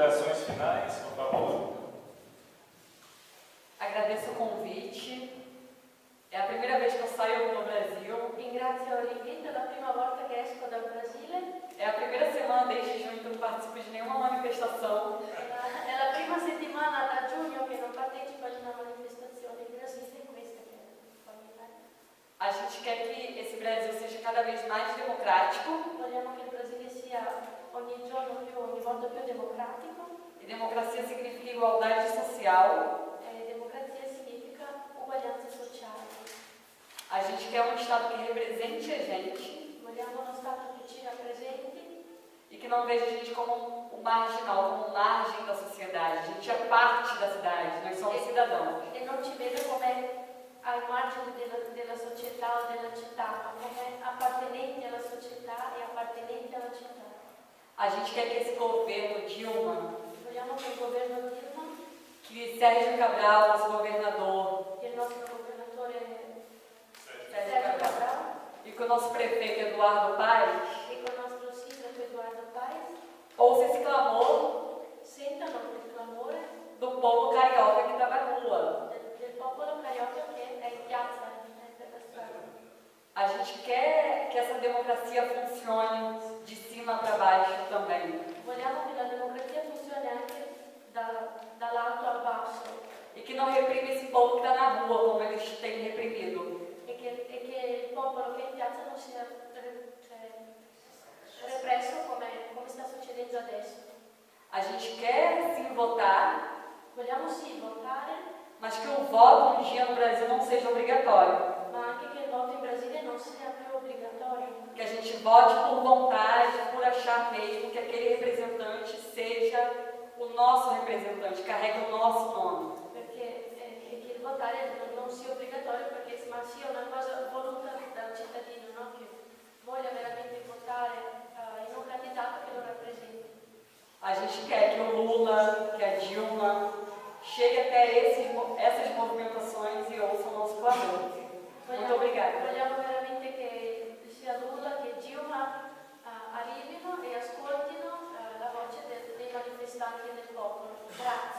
considerações finais, por favor. Agradeço o convite. É a primeira vez que eu saio no Brasil. Ringrazio l'invito, è la prima volta che esco dal Brasile. É a primeira semana desde junho que eu não participo de nenhuma manifestação. È la prima settimana da giugno che non partecipo ad una manifestazione in Brasile, questa che fa l'Italia. A gente quer que esse Brasil seja cada vez mais democrático. Vogliamo che il Brasile sia ogni volta più democratico. E democracia significa igualdade social. Democrazia significa uguaglianza sociale. A gente quer um Estado que represente a gente. Vogliamo uno Stato che ci rappresenti. E que não veja a gente como um marginal, como margem da sociedade. A gente é parte da cidade, nós somos cidadãos. E non ci vede come al margine della società o della città, ma come appartenenti alla società e appartenenti alla città. A gente quer que esse governo Dilma, Vogliamo che il governo Dilma, que Sérgio Cabral, nosso governador, il nostro governatore Sérgio Sérgio Cabral, Cabral e que o nosso prefeito Eduardo Paes e con il nostro sindaco Eduardo Paes ouça esse clamor sentano il clamore do povo carioca que está na rua. del popolo carioca che è in piazza, per la strada. A gente quer que essa democracia funcione de cima para baixo também. Vogliamo che la democrazia funzioni anche dall'alto al basso E que não reprime esse povo que está na rua, como eles têm reprimido. e che il popolo che è in piazza non sia represso come sta succedendo adesso. A gente quer sim votar, Vogliamo sì votare, mas que o voto um dia no Brasil não seja obrigatório. ma anche che il voto in Brasile non sia più obbligatorio. Que a gente vote por vontade, por achar mesmo que aquele representante seja o nosso representante, carregue o nosso nome. Perché che il votare non sia obbligatorio, ma sia una cosa voluta dal cittadino, no? Che voglia veramente votare in un candidato che lo rappresenti. A gente quer que o Lula, que a Dilma, chegue até essas movimentações e ouça o nosso clamor. Muito obrigada. Vogliamo veramente che sia Lula che Dilma arrivino e ascoltino la voce dei manifestanti e del popolo. Grazie.